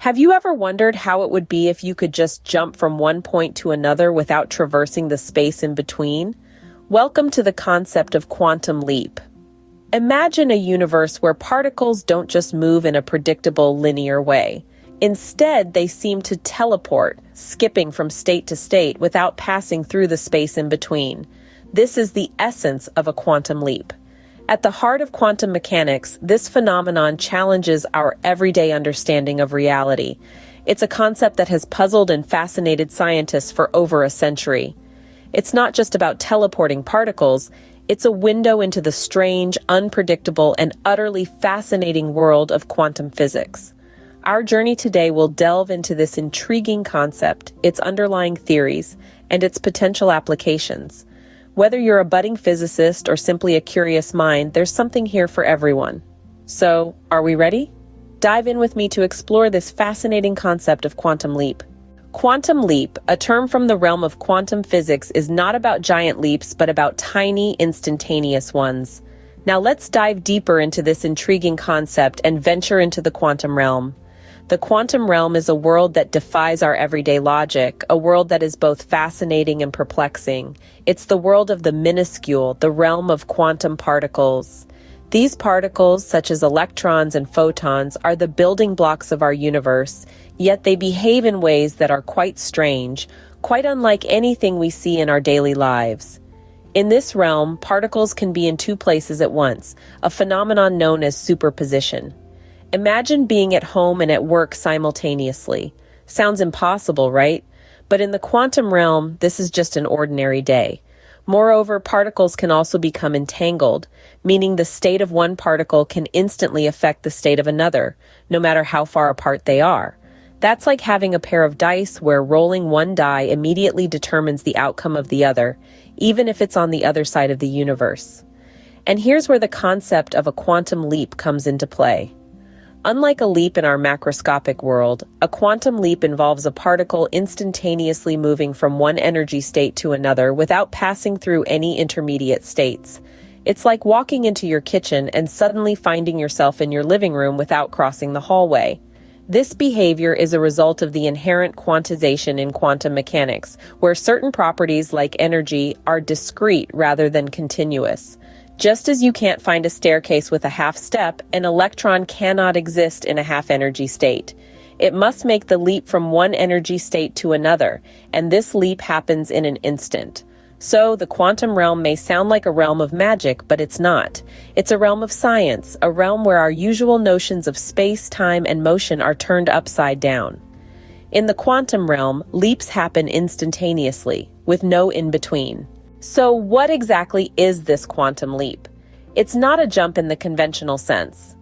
Have you ever wondered how it would be if you could just jump from one point to another without traversing the space in between? Welcome to the concept of quantum leap. Imagine a universe where particles don't just move in a predictable linear way. Instead, they seem to teleport, skipping from state to state without passing through the space in between. This is the essence of a quantum leap. At the heart of quantum mechanics, this phenomenon challenges our everyday understanding of reality. It's a concept that has puzzled and fascinated scientists for over a century. It's not just about teleporting particles, it's a window into the strange, unpredictable, and utterly fascinating world of quantum physics. Our journey today will delve into this intriguing concept, its underlying theories, and its potential applications. Whether you're a budding physicist or simply a curious mind, there's something here for everyone. So, are we ready? Dive in with me to explore this fascinating concept of quantum leap. Quantum leap, a term from the realm of quantum physics, is not about giant leaps, but about tiny, instantaneous ones. Now let's dive deeper into this intriguing concept and venture into the quantum realm. The quantum realm is a world that defies our everyday logic, a world that is both fascinating and perplexing. It's the world of the minuscule, the realm of quantum particles. These particles, such as electrons and photons, are the building blocks of our universe, yet they behave in ways that are quite strange, quite unlike anything we see in our daily lives. In this realm, particles can be in two places at once, a phenomenon known as superposition. Imagine being at home and at work simultaneously. Sounds impossible, right? But in the quantum realm, this is just an ordinary day. Moreover, particles can also become entangled, meaning the state of one particle can instantly affect the state of another, no matter how far apart they are. That's like having a pair of dice where rolling one die immediately determines the outcome of the other, even if it's on the other side of the universe. And here's where the concept of a quantum leap comes into play. Unlike a leap in our macroscopic world, a quantum leap involves a particle instantaneously moving from one energy state to another without passing through any intermediate states. It's like walking into your kitchen and suddenly finding yourself in your living room without crossing the hallway. This behavior is a result of the inherent quantization in quantum mechanics, where certain properties like energy are discrete rather than continuous. Just as you can't find a staircase with a half step, an electron cannot exist in a half energy state. It must make the leap from one energy state to another, and this leap happens in an instant. So, the quantum realm may sound like a realm of magic, but it's not. It's a realm of science, a realm where our usual notions of space, time, and motion are turned upside down. In the quantum realm, leaps happen instantaneously, with no in-between. So what exactly is this quantum leap? It's not a jump in the conventional sense.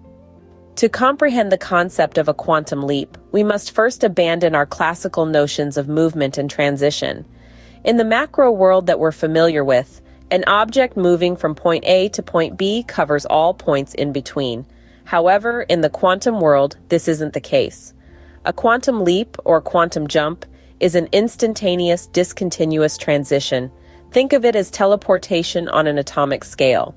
To comprehend the concept of a quantum leap, we must first abandon our classical notions of movement and transition. In the macro world that we're familiar with, an object moving from point A to point B covers all points in between. However, in the quantum world, this isn't the case. A quantum leap, or quantum jump, is an instantaneous, discontinuous transition. Think of it as teleportation on an atomic scale.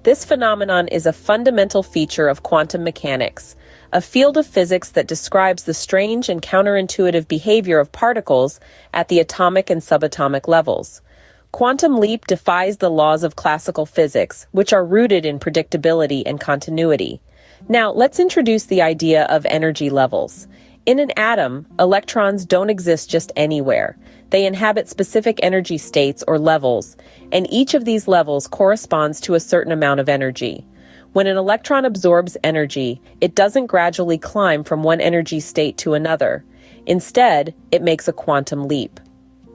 This phenomenon is a fundamental feature of quantum mechanics, a field of physics that describes the strange and counterintuitive behavior of particles at the atomic and subatomic levels. Quantum leap defies the laws of classical physics, which are rooted in predictability and continuity. Now, let's introduce the idea of energy levels. In an atom, electrons don't exist just anywhere. They inhabit specific energy states or levels, and each of these levels corresponds to a certain amount of energy. When an electron absorbs energy, it doesn't gradually climb from one energy state to another. Instead, it makes a quantum leap.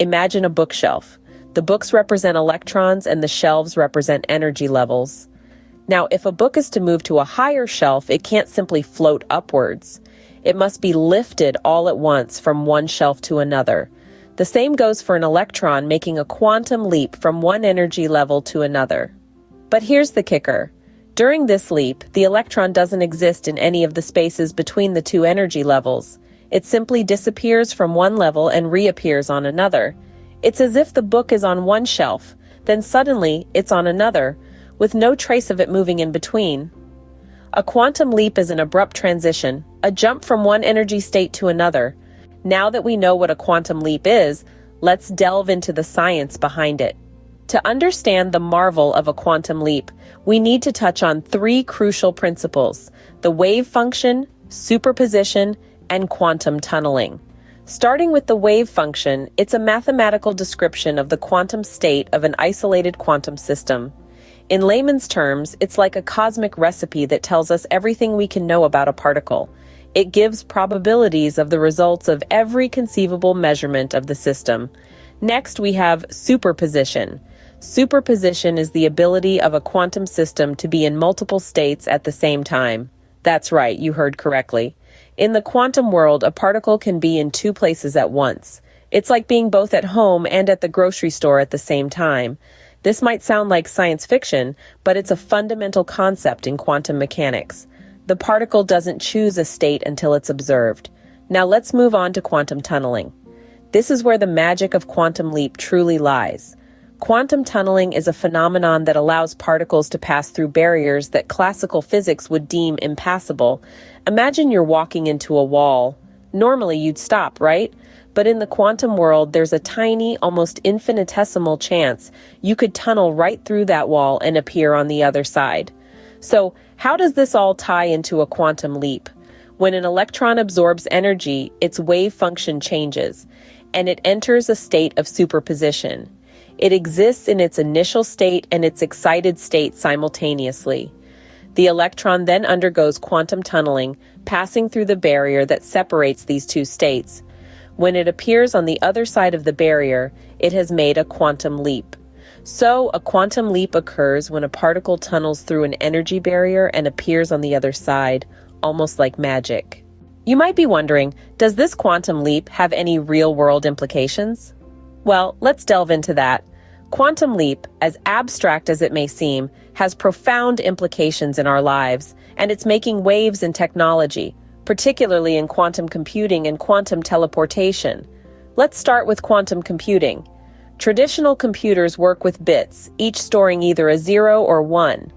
Imagine a bookshelf. The books represent electrons and the shelves represent energy levels. Now, if a book is to move to a higher shelf, it can't simply float upwards. It must be lifted all at once from one shelf to another. The same goes for an electron making a quantum leap from one energy level to another. But here's the kicker. During this leap, the electron doesn't exist in any of the spaces between the two energy levels. It simply disappears from one level and reappears on another. It's as if the book is on one shelf, then suddenly it's on another, with no trace of it moving in between. A quantum leap is an abrupt transition, a jump from one energy state to another. Now that we know what a quantum leap is, let's delve into the science behind it. To understand the marvel of a quantum leap, we need to touch on three crucial principles: the wave function, superposition, and quantum tunneling. Starting with the wave function, it's a mathematical description of the quantum state of an isolated quantum system. In layman's terms, it's like a cosmic recipe that tells us everything we can know about a particle. It gives probabilities of the results of every conceivable measurement of the system. Next, we have superposition. Superposition is the ability of a quantum system to be in multiple states at the same time. That's right, you heard correctly. In the quantum world, a particle can be in two places at once. It's like being both at home and at the grocery store at the same time. This might sound like science fiction, but it's a fundamental concept in quantum mechanics. The particle doesn't choose a state until it's observed. Now let's move on to quantum tunneling. This is where the magic of quantum leap truly lies. Quantum tunneling is a phenomenon that allows particles to pass through barriers that classical physics would deem impassable. Imagine you're walking into a wall. Normally you'd stop, right? But in the quantum world, there's a tiny, almost infinitesimal chance you could tunnel right through that wall and appear on the other side. So, how does this all tie into a quantum leap? When an electron absorbs energy, its wave function changes, and it enters a state of superposition. It exists in its initial state and its excited state simultaneously. The electron then undergoes quantum tunneling, passing through the barrier that separates these two states. When it appears on the other side of the barrier, it has made a quantum leap. So, a quantum leap occurs when a particle tunnels through an energy barrier and appears on the other side, almost like magic. You might be wondering, does this quantum leap have any real-world implications? Well, let's delve into that. Quantum leap, as abstract as it may seem, has profound implications in our lives, and it's making waves in technology, particularly in quantum computing and quantum teleportation. Let's start with quantum computing. Traditional computers work with bits, each storing either a 0 or 1.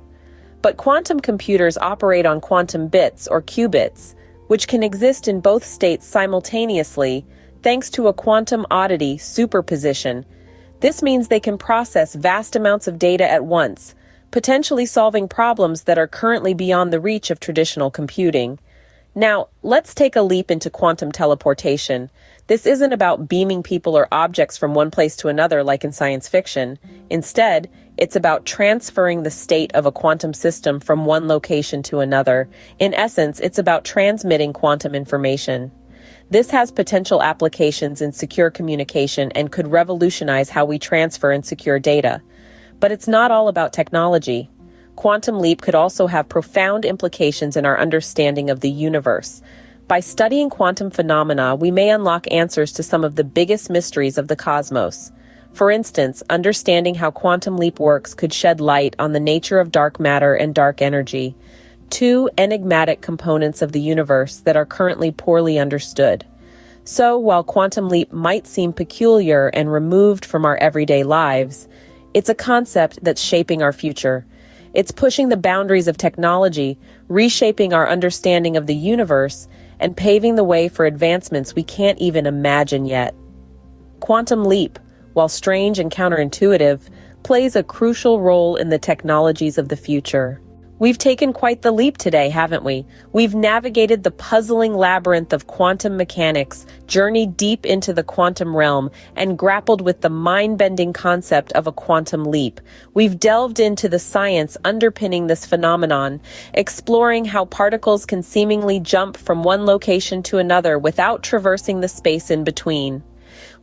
But quantum computers operate on quantum bits or qubits, which can exist in both states simultaneously thanks to a quantum oddity, superposition. This means they can process vast amounts of data at once, potentially solving problems that are currently beyond the reach of traditional computing. Now, let's take a leap into quantum teleportation. This isn't about beaming people or objects from one place to another like in science fiction. Instead, it's about transferring the state of a quantum system from one location to another. In essence, it's about transmitting quantum information. This has potential applications in secure communication and could revolutionize how we transfer and secure data. But it's not all about technology. Quantum leap could also have profound implications in our understanding of the universe. By studying quantum phenomena, we may unlock answers to some of the biggest mysteries of the cosmos. For instance, understanding how quantum leap works could shed light on the nature of dark matter and dark energy, two enigmatic components of the universe that are currently poorly understood. So, while quantum leap might seem peculiar and removed from our everyday lives, it's a concept that's shaping our future. It's pushing the boundaries of technology, reshaping our understanding of the universe, and paving the way for advancements we can't even imagine yet. Quantum leap, while strange and counterintuitive, plays a crucial role in the technologies of the future. We've taken quite the leap today, haven't we? We've navigated the puzzling labyrinth of quantum mechanics, journeyed deep into the quantum realm, and grappled with the mind-bending concept of a quantum leap. We've delved into the science underpinning this phenomenon, exploring how particles can seemingly jump from one location to another without traversing the space in between.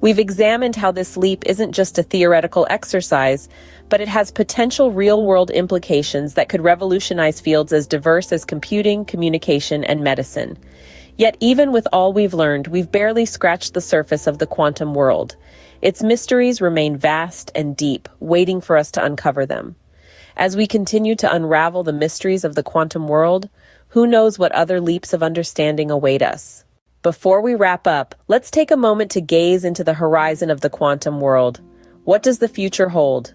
We've examined how this leap isn't just a theoretical exercise, but it has potential real-world implications that could revolutionize fields as diverse as computing, communication, and medicine. Yet even with all we've learned, we've barely scratched the surface of the quantum world. Its mysteries remain vast and deep, waiting for us to uncover them. As we continue to unravel the mysteries of the quantum world, who knows what other leaps of understanding await us? Before we wrap up, let's take a moment to gaze into the horizon of the quantum world. What does the future hold?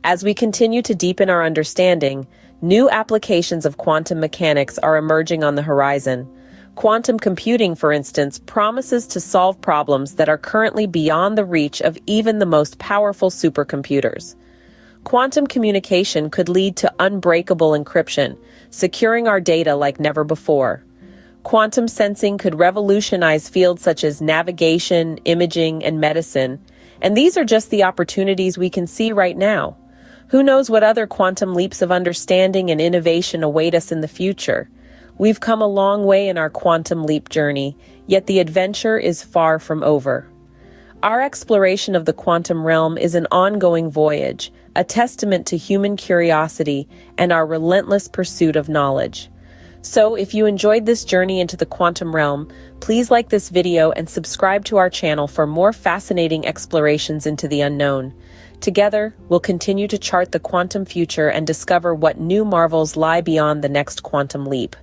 As we continue to deepen our understanding, New applications of quantum mechanics are emerging on the horizon. Quantum computing, for instance, promises to solve problems that are currently beyond the reach of even the most powerful supercomputers. Quantum communication could lead to unbreakable encryption, securing our data like never before. Quantum sensing could revolutionize fields such as navigation, imaging, and medicine. And these are just the opportunities we can see right now. Who knows what other quantum leaps of understanding and innovation await us in the future? We've come a long way in our quantum leap journey, yet the adventure is far from over. Our exploration of the quantum realm is an ongoing voyage, a testament to human curiosity and our relentless pursuit of knowledge. So, if you enjoyed this journey into the quantum realm, please like this video and subscribe to our channel for more fascinating explorations into the unknown. Together, we'll continue to chart the quantum future and discover what new marvels lie beyond the next quantum leap.